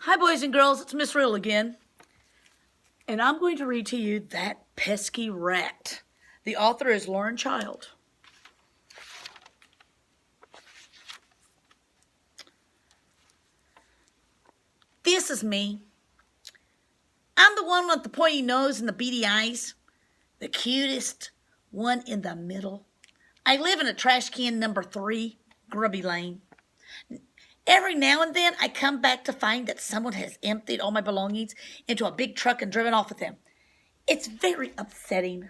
Hi, boys and girls. It's Miss Riddle again. And I'm going to read to you That Pesky Rat. The author is Lauren Child. This is me. I'm the one with the pointy nose and the beady eyes. The cutest one in the middle. I live in a trash can number 3, Grubby Lane. Every now and then, I come back to find that someone has emptied all my belongings into a big truck and driven off with them. It's very upsetting.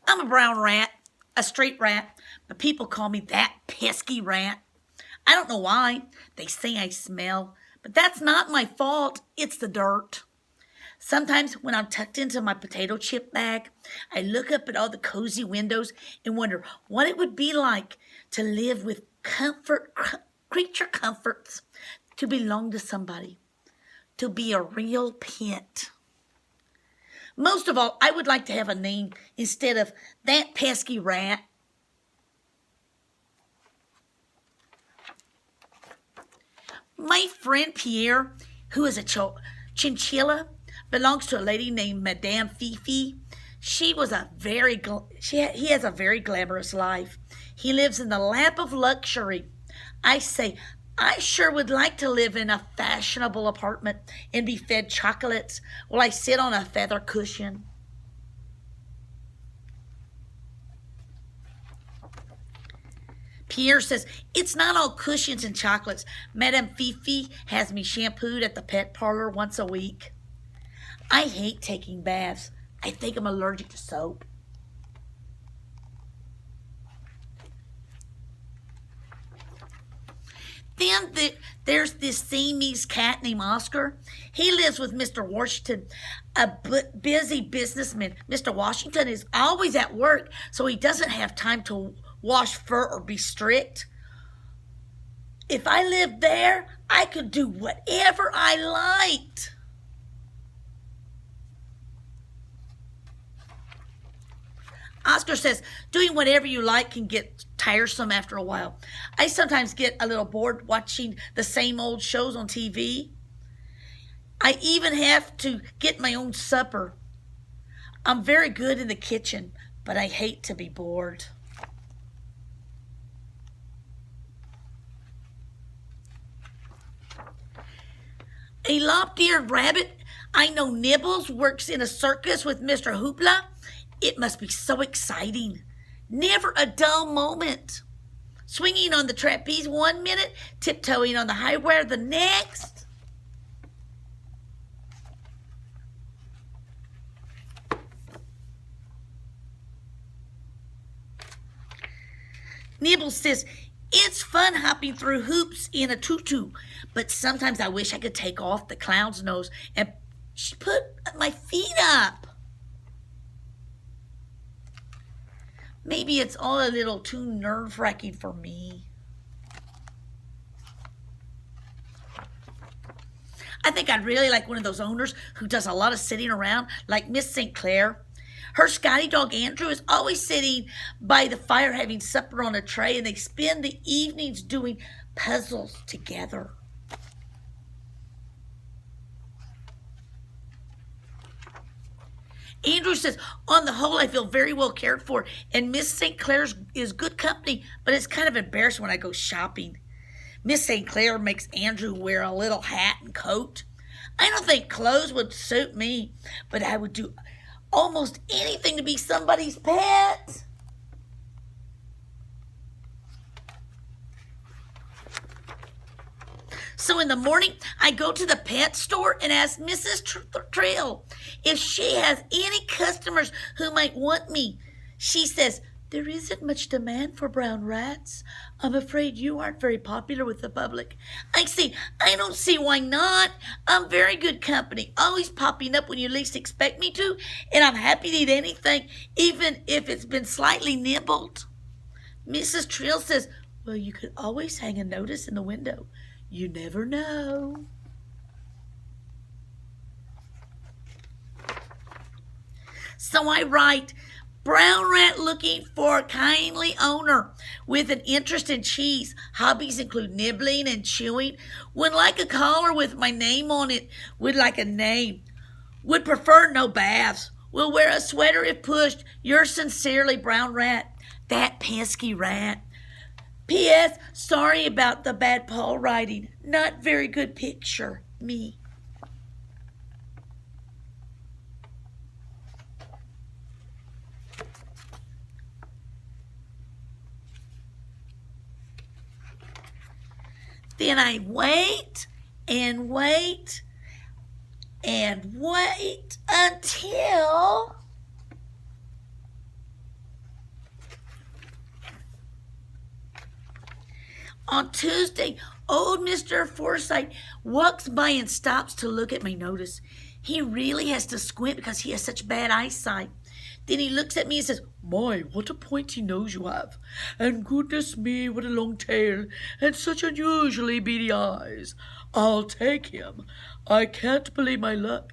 I'm a brown rat, a street rat, but people call me that pesky rat. I don't know why. They say I smell, but that's not my fault. It's the dirt. Sometimes when I'm tucked into my potato chip bag, I look up at all the cozy windows and wonder what it would be like to live with creature comforts, to belong to somebody, to be a real pet. Most of all, I would like to have a name instead of that pesky rat. My friend Pierre, who is a chinchilla, belongs to a lady named Madame Fifi. He has a very glamorous life. He lives in the lap of luxury. I say, I sure would like to live in a fashionable apartment and be fed chocolates while I sit on a feather cushion. Pierre says, it's not all cushions and chocolates. Madame Fifi has me shampooed at the pet parlor once a week. I hate taking baths. I think I'm allergic to soap. Then there's this Siamese cat named Oscar. He lives with Mr. Washington, a busy businessman. Mr. Washington is always at work, so he doesn't have time to wash fur or be strict. If I lived there, I could do whatever I liked. Oscar says, doing whatever you like can get tiresome after a while. I sometimes get a little bored watching the same old shows on TV. I even have to get my own supper. I'm very good in the kitchen, but I hate to be bored. A lop-eared rabbit. I know Nibbles works in a circus with Mr. Hoopla. It must be so exciting. Never a dull moment. Swinging on the trapeze 1 minute, tiptoeing on the high wire the next. Nibbles says, it's fun hopping through hoops in a tutu, but sometimes I wish I could take off the clown's nose and put my feet up. Maybe it's all a little too nerve-wracking for me. I think I'd really like one of those owners who does a lot of sitting around, like Miss St. Clair. Her Scotty dog Andrew is always sitting by the fire having supper on a tray, and they spend the evenings doing puzzles together. Andrew says, on the whole, I feel very well cared for, and Miss St. Clair's is good company, but it's kind of embarrassing when I go shopping. Miss St. Clair makes Andrew wear a little hat and coat. I don't think clothes would suit me, but I would do almost anything to be somebody's pet. So in the morning, I go to the pet store and ask Mrs. Trill if she has any customers who might want me. She says, there isn't much demand for brown rats. I'm afraid you aren't very popular with the public. I say, I don't see why not. I'm very good company, always popping up when you least expect me to, and I'm happy to eat anything, even if it's been slightly nibbled. Mrs. Trill says, well, you could always hang a notice in the window. You never know. So I write, Brown rat looking for a kindly owner with an interest in cheese. Hobbies include nibbling and chewing. Would like a collar with my name on it. Would like a name. Would prefer no baths. Will wear a sweater if pushed. Yours sincerely, Brown Rat. That pesky rat. P.S. Sorry about the bad Paul writing. Not very good picture. Me. Then I wait and wait and wait until on Tuesday, old Mr. Forsythe walks by and stops to look at my notice. He really has to squint because he has such bad eyesight. Then he looks at me and says, "My, what a pointy nose you have, and goodness me, what a long tail, and such unusually beady eyes. I'll take him. I can't believe my luck."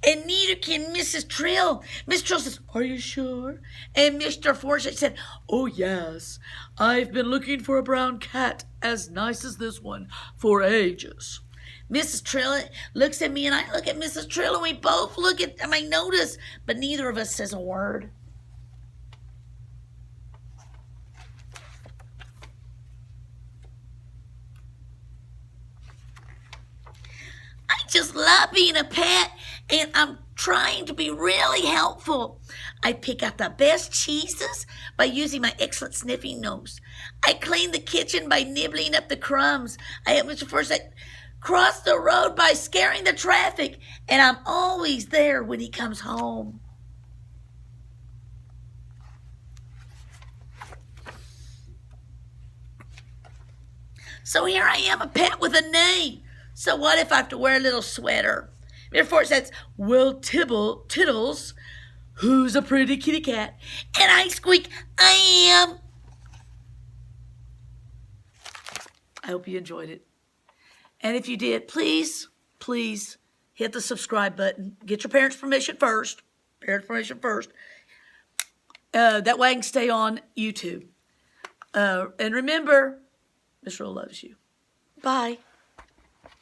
And neither can Mrs. Trill. Miss Trill says, "Are you sure?" And Mr. Forsythe said, "Oh, yes. I've been looking for a brown cat as nice as this one for ages." Mrs. Trill looks at me and I look at Mrs. Trill and we both look at my notice, but neither of us says a word. I just love being a pet, and I'm trying to be really helpful. I pick out the best cheeses by using my excellent sniffing nose. I clean the kitchen by nibbling up the crumbs. I help Mr. Forsythe cross the road by scaring the traffic, and I'm always there when he comes home. So here I am, a pet with a name. So what if I have to wear a little sweater? Therefore it says, "Well, Tiddles, who's a pretty kitty cat?" And I squeak, "I am." I hope you enjoyed it. And if you did, please hit the subscribe button. Get your parents' permission first. That way I can stay on YouTube. And remember, Miss Riddle loves you. Bye.